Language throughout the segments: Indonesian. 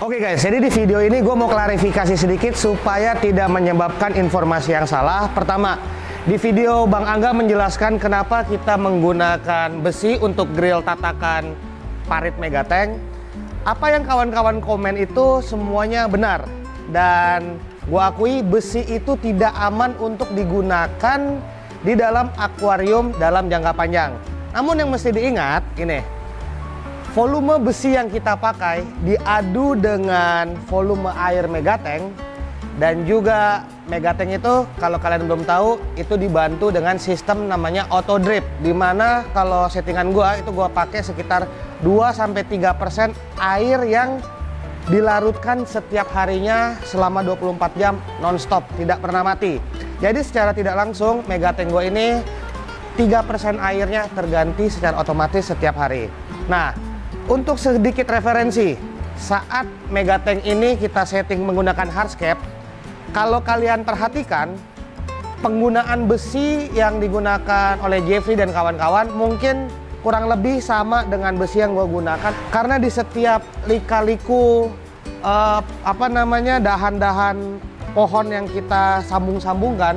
Oke guys, jadi di video ini gue mau klarifikasi sedikit supaya tidak menyebabkan informasi yang salah. Pertama, di video Bang Angga menjelaskan kenapa kita menggunakan besi untuk grill tatakan parit Megatank. Apa yang kawan-kawan komen itu semuanya benar. Dan gue akui besi itu tidak aman untuk digunakan di dalam akuarium dalam jangka panjang. Namun yang mesti diingat, ini volume besi yang kita pakai diadu dengan volume air Megatank. Dan juga Megatank itu kalau kalian belum tahu itu dibantu dengan sistem namanya auto drip, dimana kalau settingan gua itu gua pakai sekitar 2-3% air yang dilarutkan setiap harinya selama 24 jam non-stop, tidak pernah mati. Jadi secara tidak langsung Megatank gua ini 3% airnya terganti secara otomatis setiap hari. Nah, untuk sedikit referensi, saat Megatank ini kita setting menggunakan hardscape, kalau kalian perhatikan penggunaan besi yang digunakan oleh Jeffrey dan kawan-kawan mungkin kurang lebih sama dengan besi yang gue gunakan, karena di setiap lika-liku dahan-dahan pohon yang kita sambung-sambungkan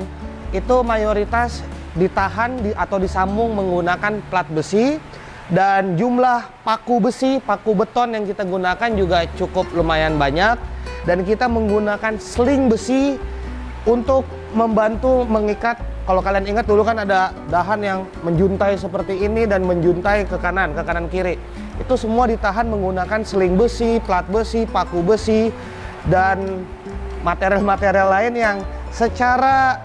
itu mayoritas ditahan atau disambung menggunakan plat besi. Dan jumlah paku besi, paku beton yang kita gunakan juga cukup lumayan banyak. Dan kita menggunakan sling besi untuk membantu mengikat. Kalau kalian ingat dulu kan ada dahan yang menjuntai seperti ini dan menjuntai ke kanan kiri. Itu semua ditahan menggunakan sling besi, plat besi, paku besi, dan material-material lain yang secara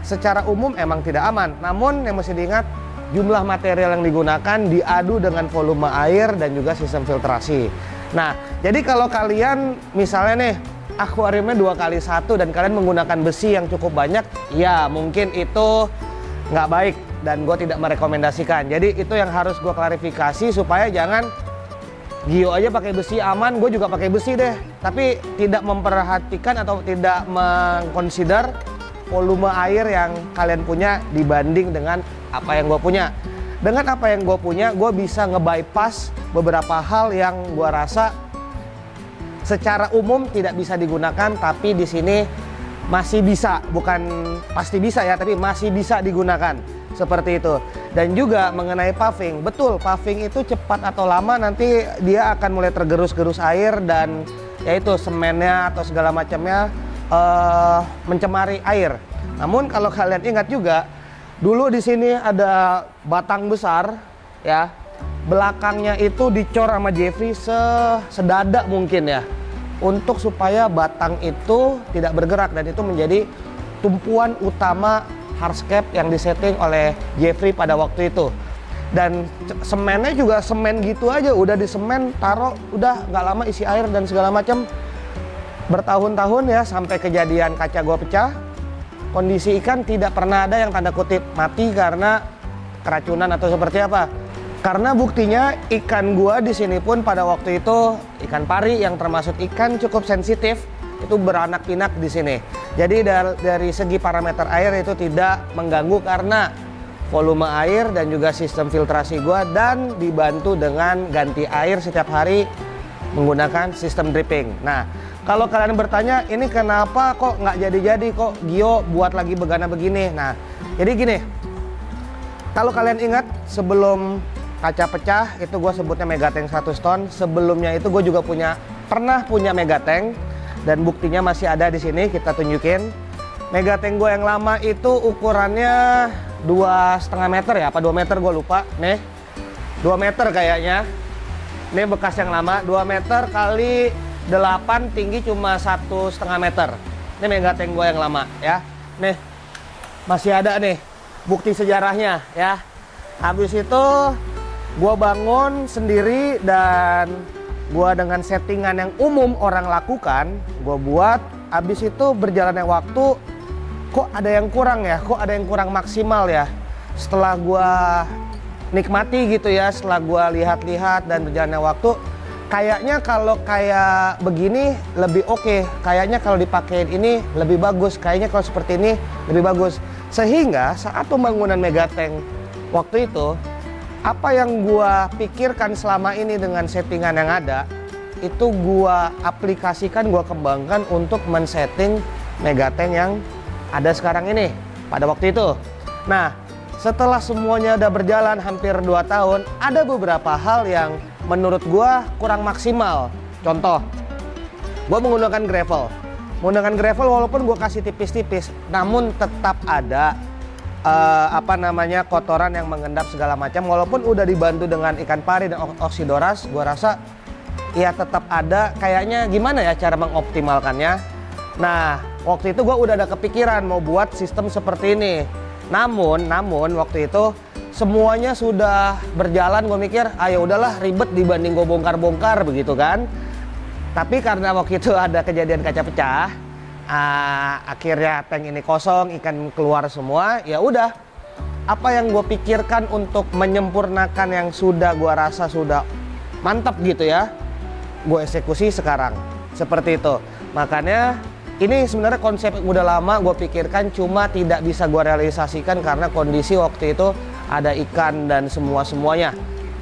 secara umum emang tidak aman. Namun yang mesti diingat, jumlah material yang digunakan diadu dengan volume air dan juga sistem filtrasi. Nah, jadi kalau kalian misalnya nih akuariumnya 2x1 dan kalian menggunakan besi yang cukup banyak, ya mungkin itu nggak baik dan gue tidak merekomendasikan. Jadi itu yang harus gue klarifikasi supaya jangan Gio aja pakai besi aman, gue juga pakai besi deh. Tapi tidak memperhatikan atau tidak mengconsider volume air yang kalian punya dibanding dengan apa yang gue punya. Dengan apa yang gue punya, gue bisa nge-bypass beberapa hal yang gue rasa secara umum tidak bisa digunakan, tapi di sini masih bisa, bukan pasti bisa ya, tapi masih bisa digunakan seperti itu. Dan juga mengenai paving, betul, paving itu cepat atau lama nanti dia akan mulai tergerus-gerus air dan yaitu semennya atau segala macamnya mencemari air. Namun kalau kalian ingat juga, dulu di sini ada batang besar ya, belakangnya itu dicor sama Jeffrey sedada mungkin ya, untuk supaya batang itu tidak bergerak, dan itu menjadi tumpuan utama hardscape yang disetting oleh Jeffrey pada waktu itu. Dan semennya juga semen gitu aja, udah di semen taruh, udah nggak lama isi air dan segala macam. Bertahun-tahun ya, sampai kejadian kaca gua pecah. Kondisi ikan tidak pernah ada yang tanda kutip mati karena keracunan atau seperti apa. Karena buktinya ikan gua di sini pun pada waktu itu ikan pari yang termasuk ikan cukup sensitif itu beranak pinak di sini. Jadi dari segi parameter air itu tidak mengganggu karena volume air dan juga sistem filtrasi gua, dan dibantu dengan ganti air setiap hari menggunakan sistem dripping. Nah, kalau kalian bertanya, ini kenapa kok nggak jadi-jadi, kok Gio buat lagi begana begini? Nah, jadi gini, kalau kalian ingat sebelum kaca pecah, itu gue sebutnya Megatank 100 ton. Sebelumnya itu gue juga pernah punya Megatank, dan buktinya masih ada di sini, kita tunjukin. Megatank gue yang lama itu ukurannya 2,5 meter ya, apa 2 meter gue lupa. Nih, 2 meter kayaknya. Ini bekas yang lama, 2 meter kali 8, tinggi cuma 1,5 meter. Ini Megatank gue yang lama ya. Nih, masih ada nih bukti sejarahnya ya. Habis itu gue bangun sendiri dan gue dengan settingan yang umum orang lakukan, gue buat. Habis itu berjalannya waktu, kok ada yang kurang ya, kok ada yang kurang maksimal ya. Setelah gue nikmati gitu ya, setelah gue lihat-lihat dan berjalannya waktu, kayaknya kalau kayak begini lebih oke, kayaknya kalau dipakein ini lebih bagus, kayaknya kalau seperti ini lebih bagus. Sehingga saat pembangunan Megatank waktu itu, apa yang gua pikirkan selama ini dengan settingan yang ada, itu gua aplikasikan, gua kembangkan untuk men-setting Megatank yang ada sekarang ini pada waktu itu. Nah, setelah semuanya udah berjalan hampir 2 tahun, ada beberapa hal yang menurut gua kurang maksimal. Contoh, gua menggunakan gravel. Menggunakan gravel walaupun gua kasih tipis-tipis, namun tetap ada kotoran yang mengendap segala macam. Walaupun udah dibantu dengan ikan pari dan oksidoras, gua rasa ya tetap ada, kayaknya gimana ya cara mengoptimalkannya. Nah, waktu itu gua udah ada kepikiran mau buat sistem seperti ini. Namun waktu itu semuanya sudah berjalan, gue mikir, ayo udahlah, ribet dibanding gue bongkar-bongkar begitu kan. Tapi karena waktu itu ada kejadian kaca pecah, akhirnya tank ini kosong, ikan keluar semua. Ya udah, apa yang gue pikirkan untuk menyempurnakan yang sudah gue rasa sudah mantap gitu ya, gue eksekusi sekarang seperti itu. Makanya ini sebenarnya konsep yang udah lama gue pikirkan, cuma tidak bisa gue realisasikan karena kondisi waktu itu ada ikan dan semuanya.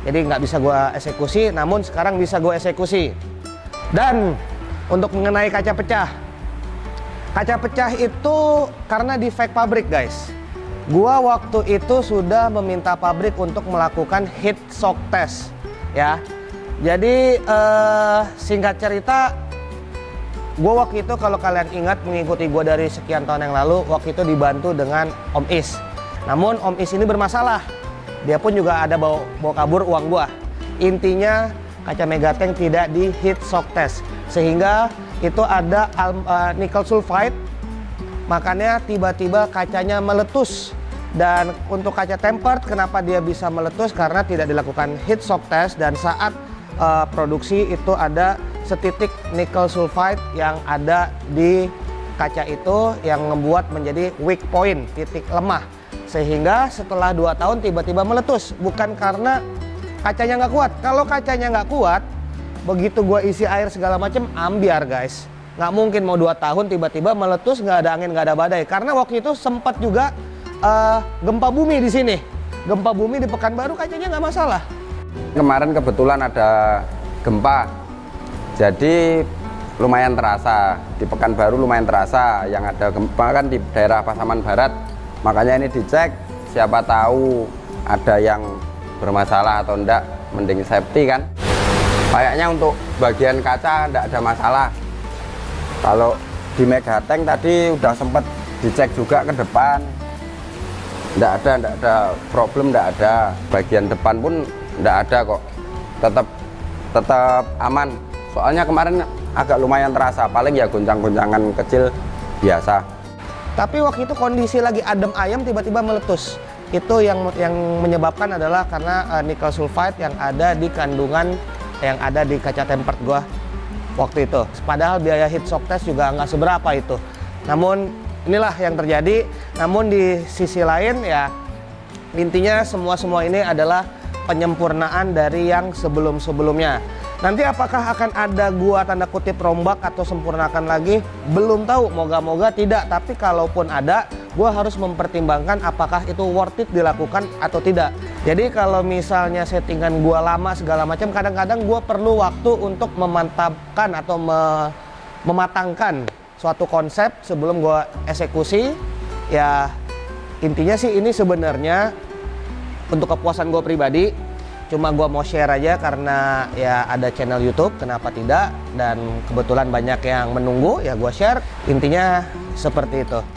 Jadi nggak bisa gue eksekusi, namun sekarang bisa gue eksekusi. Dan untuk mengenai kaca pecah. Kaca pecah itu karena defect pabrik guys. Gua waktu itu sudah meminta pabrik untuk melakukan heat shock test ya. Jadi singkat cerita, gue waktu itu kalau kalian ingat mengikuti gue dari sekian tahun yang lalu, waktu itu dibantu dengan Om Is. Namun Om Is ini bermasalah. Dia pun juga ada bawa kabur uang gue. Intinya kaca Megatank tidak di heat shock test, sehingga itu ada nickel sulfide. Makanya tiba-tiba kacanya meletus. Dan untuk kaca tempered, kenapa dia bisa meletus? Karena tidak dilakukan heat shock test, dan saat produksi itu ada setitik nickel sulfide yang ada di kaca itu yang membuat menjadi weak point, titik lemah, sehingga setelah 2 tahun tiba-tiba meletus. Bukan karena kacanya nggak kuat. Kalau kacanya nggak kuat, begitu gua isi air segala macam, ambiar guys. Nggak mungkin mau 2 tahun tiba-tiba meletus, nggak ada angin, nggak ada badai. Karena waktu itu sempat juga gempa bumi di sini, gempa bumi di Pekanbaru, kacanya nggak masalah. Kemarin kebetulan ada gempa, jadi lumayan terasa di Pekanbaru, lumayan terasa. Yang ada gempa kan di daerah Pasaman Barat, makanya ini dicek, siapa tahu ada yang bermasalah atau enggak, mending safety kan. Kayaknya untuk bagian kaca enggak ada masalah. Kalau di Megatank tadi udah sempat dicek juga ke depan, enggak ada problem, enggak ada. Bagian depan pun enggak ada kok, tetap aman. Soalnya kemarin agak lumayan terasa, paling ya goncang-goncangan kecil biasa. Tapi waktu itu kondisi lagi adem ayam, tiba-tiba meletus. Itu yang menyebabkan adalah karena nickel sulfide yang ada di kandungan yang ada di kaca tempered gua waktu itu. Padahal biaya heat shock test juga nggak seberapa itu. Namun inilah yang terjadi. Namun di sisi lain ya, intinya semua ini adalah penyempurnaan dari yang sebelum-sebelumnya. Nanti apakah akan ada gua tanda kutip rombak atau sempurnakan lagi? Belum tahu, moga-moga tidak. Tapi kalaupun ada, gua harus mempertimbangkan apakah itu worth it dilakukan atau tidak. Jadi kalau misalnya settingan gua lama segala macam, kadang-kadang gua perlu waktu untuk memantapkan atau mematangkan suatu konsep sebelum gua eksekusi. Ya intinya sih ini sebenarnya untuk kepuasan gua pribadi. Cuma gua mau share aja karena ya ada channel YouTube, kenapa tidak, dan kebetulan banyak yang menunggu, ya gua share. Intinya seperti itu.